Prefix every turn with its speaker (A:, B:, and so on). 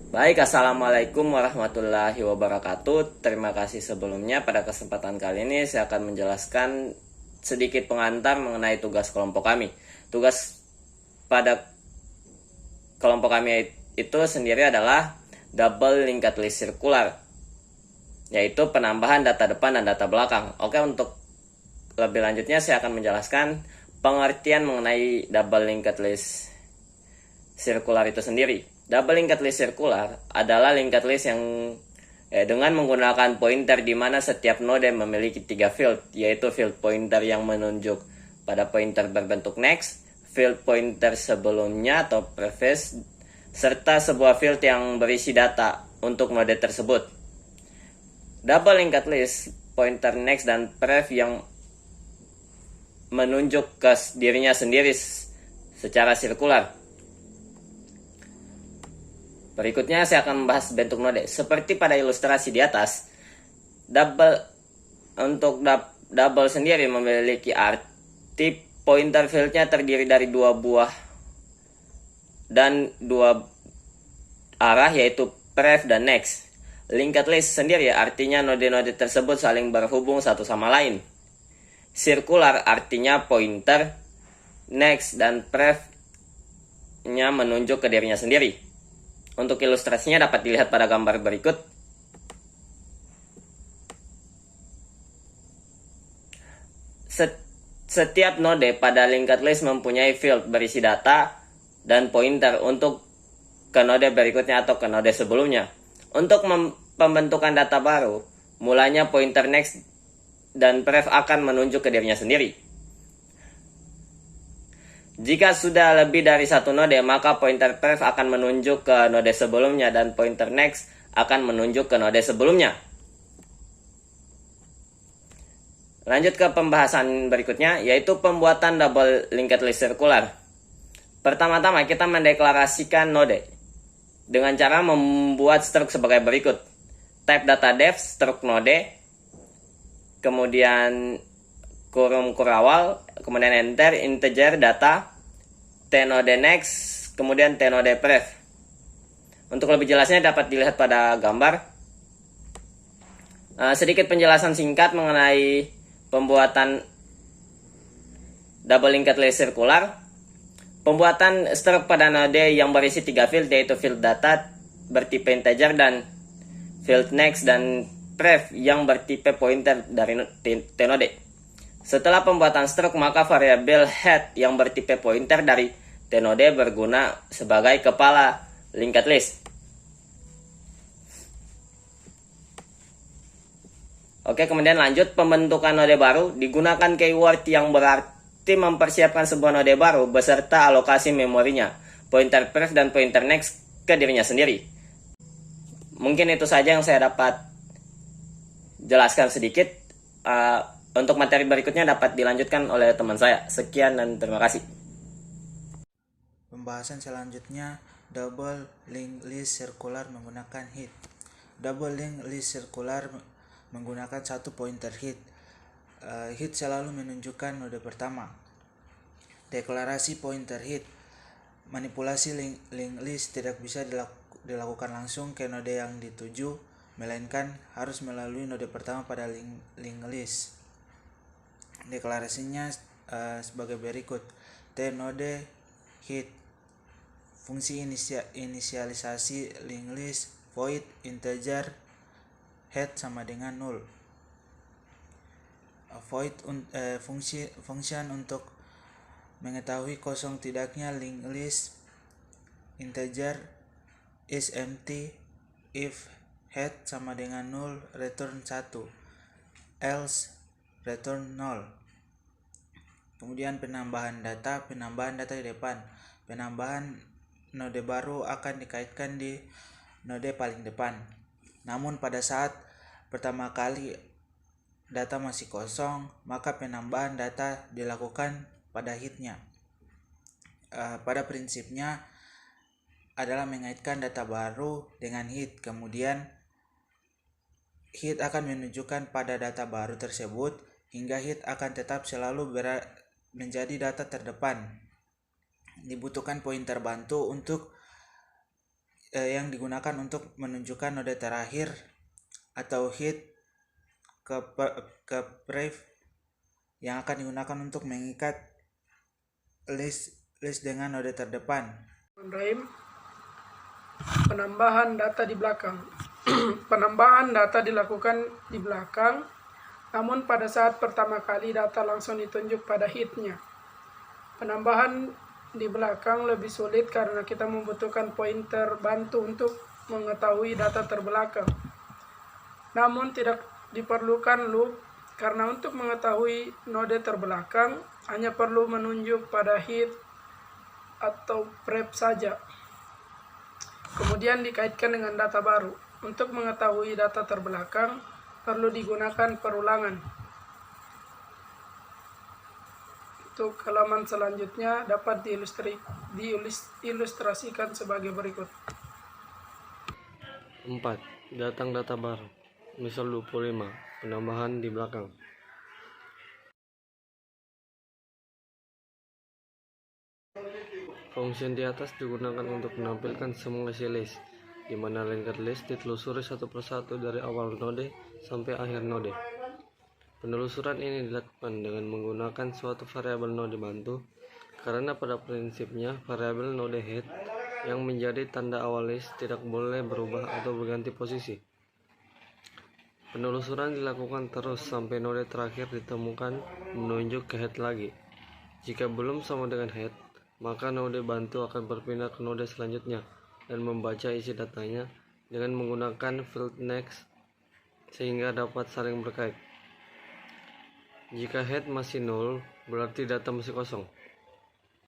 A: Baik, Assalamualaikum warahmatullahi wabarakatuh. Terima kasih sebelumnya. Pada kesempatan kali ini saya akan menjelaskan sedikit pengantar mengenai tugas kelompok kami. Tugas pada kelompok kami itu sendiri adalah double linked list circular, yaitu penambahan data depan dan data belakang. Oke, untuk lebih lanjutnya saya akan menjelaskan pengertian mengenai double linked list circular itu sendiri. Double linked list circular adalah linked list yang dengan menggunakan pointer di mana setiap node memiliki 3 field, yaitu field pointer yang menunjuk pada pointer berbentuk next, field pointer sebelumnya atau previous, serta sebuah field yang berisi data untuk node tersebut. Double linked list pointer next dan prev yang menunjuk ke dirinya sendiri secara sirkular. Berikutnya saya akan membahas bentuk node. Seperti pada ilustrasi di atas, double sendiri memiliki arti pointer fieldnya terdiri dari dua buah dan dua arah, yaitu prev dan next. Linked list sendiri artinya node-node tersebut saling berhubung satu sama lain. Circular artinya pointer, next dan prev-nya menunjuk ke dirinya sendiri. Untuk ilustrasinya dapat dilihat pada gambar berikut. Setiap node pada linked list mempunyai field berisi data dan pointer untuk ke node berikutnya atau ke node sebelumnya. Untuk pembentukan data baru, mulanya pointer next dan prev akan menunjuk ke dirinya sendiri. Jika sudah lebih dari satu node, maka pointer prev akan menunjuk ke node sebelumnya dan pointer next akan menunjuk ke node sebelumnya. Lanjut ke pembahasan berikutnya, yaitu pembuatan double linked list circular. Pertama-tama kita mendeklarasikan node dengan cara membuat struk sebagai berikut. Type data def struk node, kemudian kurung awal, kemudian enter, integer data, tnode next, kemudian tnode prev. Untuk lebih jelasnya dapat dilihat pada gambar. Sedikit penjelasan singkat mengenai pembuatan double linked list circular. Pembuatan struk pada node yang berisi 3 field, yaitu field data bertipe integer dan field next dan prev yang bertipe pointer dari tnode. Setelah pembuatan struk, maka variabel head yang bertipe pointer dari tnode berguna sebagai kepala linked list. Oke, kemudian lanjut pembentukan node baru. Digunakan keyword yang berarti mempersiapkan sebuah node baru beserta alokasi memorinya, pointer prev dan pointer next ke dirinya sendiri. Mungkin itu saja yang saya dapat jelaskan sedikit. Untuk materi berikutnya dapat dilanjutkan oleh teman saya. Sekian dan terima kasih.
B: Pembahasan selanjutnya, double linked list circular menggunakan head. Double linked list circular menggunakan satu pointer head. Head selalu menunjukkan node pertama. Deklarasi pointer head. Manipulasi linked list tidak bisa dilakukan langsung ke node yang dituju, melainkan harus melalui node pertama pada linked list. Deklarasinya sebagai berikut. Tnode head. Fungsi inisialisasi linked list void integer head sama dengan 0. Void function untuk mengetahui kosong tidaknya linked list integer is empty if head sama dengan 0 return 1, else return 0. Kemudian penambahan data di depan. Penambahan node baru akan dikaitkan di node paling depan. Namun pada saat pertama kali data masih kosong, maka penambahan data dilakukan pada headnya. Pada prinsipnya adalah mengaitkan data baru dengan head. Kemudian head akan menunjukkan pada data baru tersebut hingga head akan tetap selalu menjadi data terdepan. Dibutuhkan pointer bantu untuk yang digunakan untuk menunjukkan node terakhir atau head ke pref yang akan digunakan untuk mengikat list dengan node terdepan.
C: Penambahan data di belakang. Penambahan data dilakukan di belakang, namun pada saat pertama kali data langsung ditunjuk pada headnya. Penambahan di belakang lebih sulit karena kita membutuhkan pointer bantu untuk mengetahui data terbelakang. Namun tidak diperlukan loop karena untuk mengetahui node terbelakang hanya perlu menunjuk pada head atau prep saja. Kemudian dikaitkan dengan data baru. Untuk mengetahui data terbelakang perlu digunakan perulangan. Untuk halaman selanjutnya dapat diilustrasikan sebagai berikut.
D: 4. Datang data baru. Misal 25. Penambahan di belakang. Function di atas digunakan untuk menampilkan semua isi list, di mana linked list ditelusuri satu persatu dari awal node sampai akhir node. Penelusuran ini dilakukan dengan menggunakan suatu variabel node bantu, karena pada prinsipnya variabel node head yang menjadi tanda awal list tidak boleh berubah atau berganti posisi. Penelusuran dilakukan terus sampai node terakhir ditemukan menunjuk ke head lagi. Jika belum sama dengan head, maka node bantu akan berpindah ke node selanjutnya dan membaca isi datanya dengan menggunakan field next sehingga dapat saling berkait. Jika head masih nol, berarti data masih kosong.